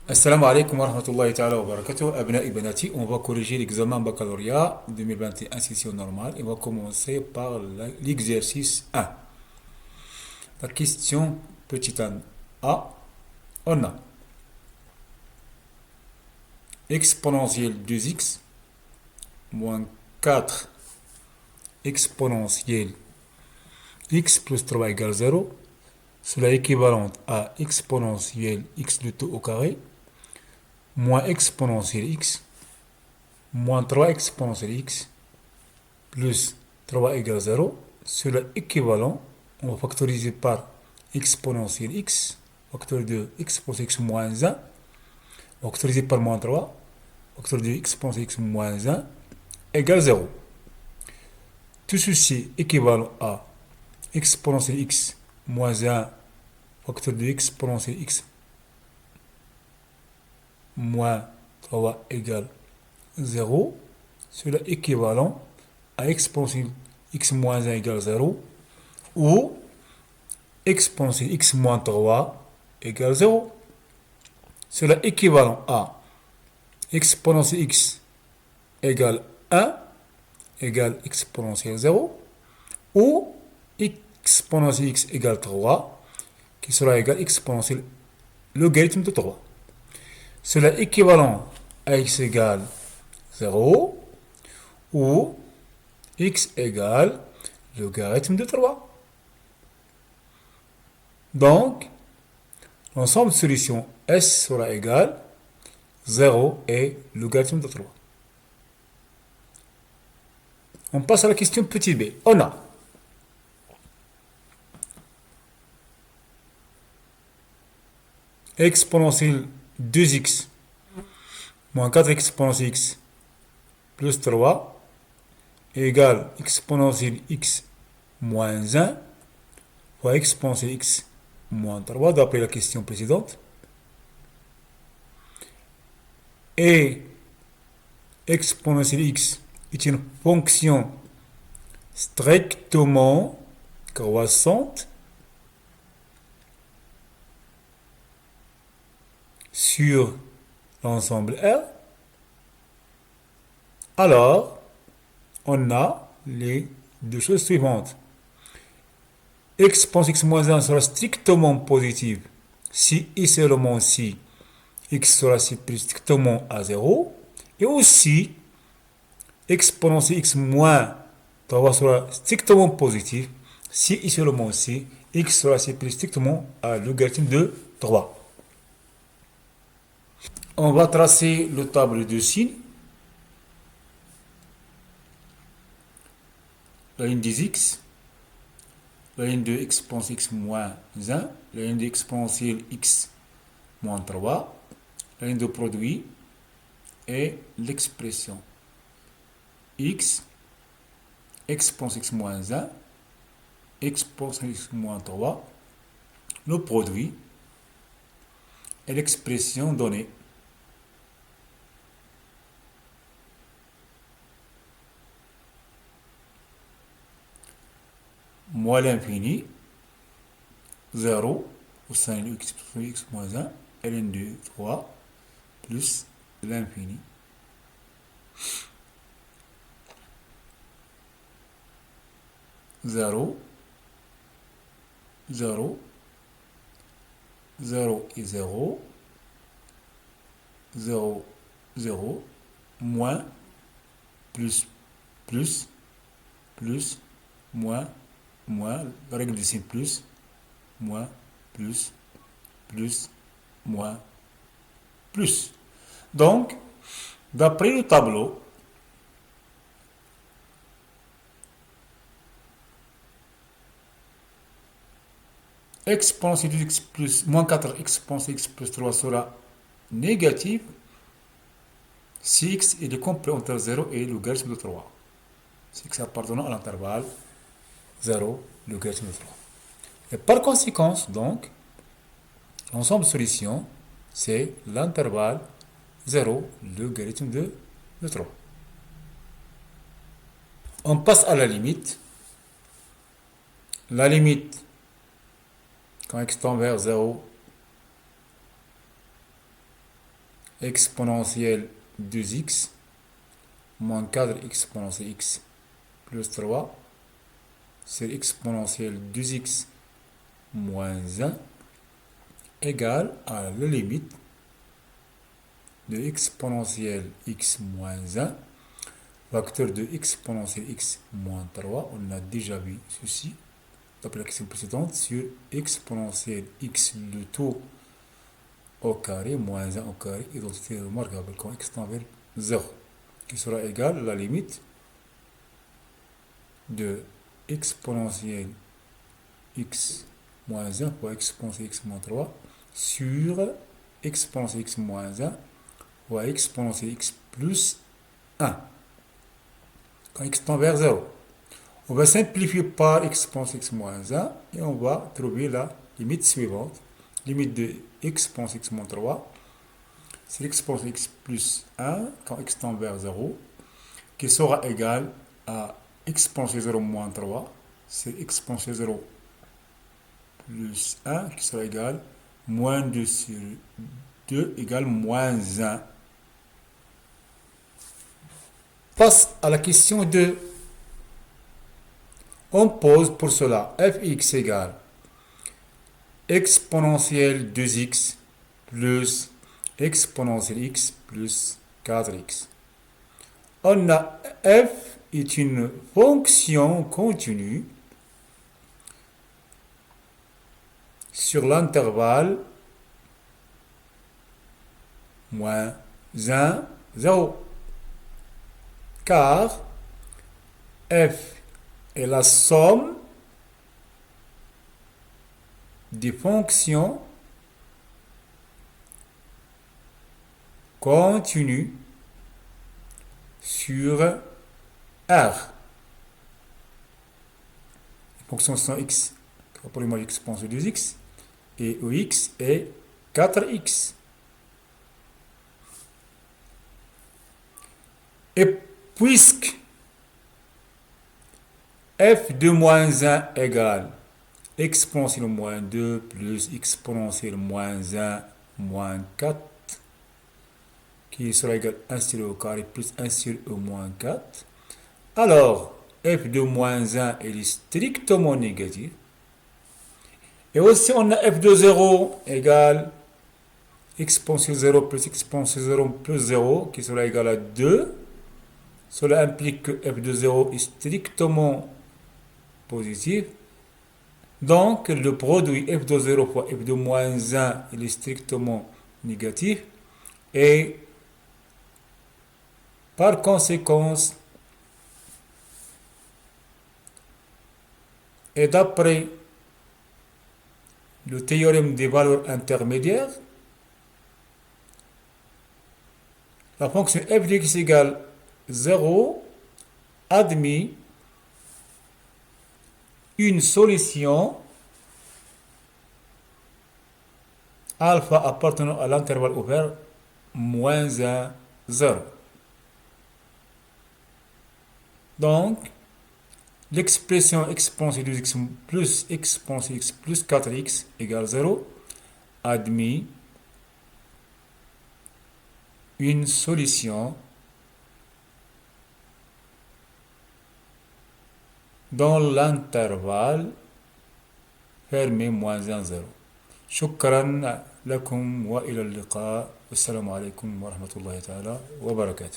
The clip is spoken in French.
Assalamu alaikum wa rahmatullahi ta'ala wa barakatuh. Abna'i Banati, on va corriger l'examen baccalauréat 2021 session normale et on va commencer par l'exercice 1. La question petit a, on a exponentielle 2x moins 4 exponentielle x plus 3 égale 0, cela est équivalent à exponentielle x du tout au carré moins exponentielle x moins 3 exponentielle x plus 3 égale 0, cela est équivalent, on va factoriser par exponentielle x, facteur de exponentielle x moins 1, factoriser par moins 3, facteur de exponentielle x moins 1, égale 0. Tout ceci est équivalent à exponentielle x moins 1, facteur de exponentielle x moins 3 égale 0, cela est équivalent à exponentielle x moins 1 égale 0 ou exponentielle x moins 3 égale 0. Cela est équivalent à exponentielle x égale 1 égale exponentielle 0 ou exponentielle x égale 3 qui sera égal à exponentielle logarithme de 3. Cela est équivalent à x égale 0 ou x égale logarithme de 3. Donc, l'ensemble de solutions S sera égal 0 et logarithme de 3. On passe à la question petit b. On a exponentielle 2x moins 4 exponentielle x plus 3 égale exponentielle x moins 1 fois exponentielle x moins 3 d'après la question précédente. Et exponentielle x est une fonction strictement croissante sur l'ensemble R, alors on a les deux choses suivantes. Exponentielle x moins 1 sera strictement positive si et seulement si x sera supérieur strictement à 0, et aussi exponentielle x moins 3 sera strictement positive si et seulement si x sera supérieur strictement à logarithme de 3. On va tracer le tableau de signes. La ligne des x, la ligne de exponentielle x moins 1, la ligne d'exponentielle x moins 3, la ligne de produit et l'expression x, exponentielle x moins 1, exponentielle x moins 3, le produit et l'expression donnée. Moins l'infini, 0 au sein de x moins 1, ln de 3, plus l'infini. Zéro, 0, 0 et 0, 0, 0, moins, plus, plus, moins, la règle du signe plus, moins, plus, moins, plus. Donc, d'après le tableau, exponentielle x plus moins 4 exponentielle x plus 3 sera négative si x est compris entre 0 et logarithme de 3. Si x appartenant à l'intervalle 0, logarithme de 3. Et par conséquent, donc, l'ensemble de solutions, c'est l'intervalle 0, logarithme de 3. On passe à la limite. La limite, quand x tend vers 0, exponentielle 2x moins 4 exponentielle x plus 3 c'est exponentielle 2x moins 1 égale à la limite de exponentielle x moins 1 facteur de exponentielle x moins 3. On a déjà vu ceci d'après la question précédente sur exponentielle x le tout au carré moins 1 au carré, identité remarquable quand x tend vers 0, qui sera égal à la limite de exponentielle x moins 1 fois exponentielle x moins 3 sur exponentielle x moins 1 fois exponentielle x plus 1, quand x tend vers 0. On va simplifier par exponentielle x moins 1 et on va trouver la limite suivante. Limite de exponentielle x moins 3, c'est l'exponentielle x plus 1 quand x tend vers 0, qui sera égal à exponentielle 0 moins 3, c'est exponentielle 0 plus 1 qui sera égal moins 2 sur 2 égale moins 1. Passe à la question 2. On pose pour cela fx égale exponentielle 2x plus exponentielle x plus 4x. On a f est une fonction continue sur l'intervalle moins 1, 0. Car f est la somme des fonctions continues sur R. Les fonctions sont x, pour le mot exponentielle 2x, et x est 4x. Et puisque f de moins 1 égale exponentielle moins 2 plus exponentielle moins 1 moins 4, qui sera égal à 1 sur e au carré plus 1 sur e moins 4, alors f de moins 1 est strictement négatif. Et aussi on a f de 0 égale exponentielle 0 plus exponentielle 0 plus 0, qui sera égal à 2. Cela implique que f de 0 est strictement positif. Donc, le produit f de 0 fois f de moins 1 il est strictement négatif. Et par conséquence, et d'après le théorème des valeurs intermédiaires, la fonction f de x égale 0 admet une solution alpha appartenant à l'intervalle ouvert moins 1, 0. Donc, l'expression exponentielle de x plus exponentielle x plus 4x égale 0 admet une solution dans l'intervalle fermé moins 1, 0. شكرا لكم وإلى اللقاء والسلام عليكم ورحمة الله تعالى وبركاته.